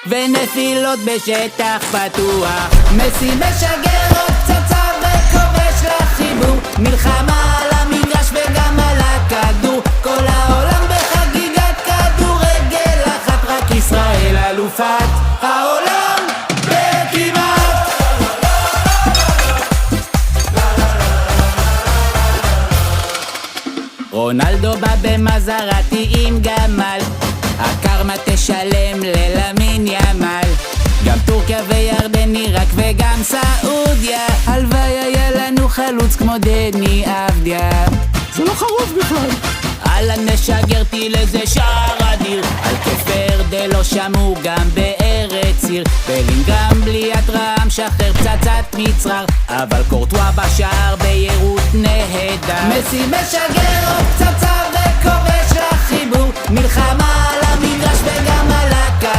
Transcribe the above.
ונפילות בשטח פתוח. מסי משגר עוד פצצה וכובש לחיבור, מלחמה על המגרש וגם על הכדור, כל העולם בחגיגת כדורגל אחת, רק ישראל אלופת העולם בכמעט. רונלדו בא במזרתי עם גמל, הקרמה תשלם ללמין ימל, גם טורקיה וירדן, עיראק וגם סעודיה, הלוואי היה לנו חלוץ כמו דני אבדיה. זה לא חרוב בכלל. אהלן משגר טיל איזה שער אדיר, על כפר דלו שמעו גם בארץ עיר, בלינגרם בלי התראה משחרר פצצת מצרר, אבל קורטואה בשער בהירות נהדר. מסי משגר עוד פצצה וכובש לחיבור, מלחמה על המגרש וגם על הכדור.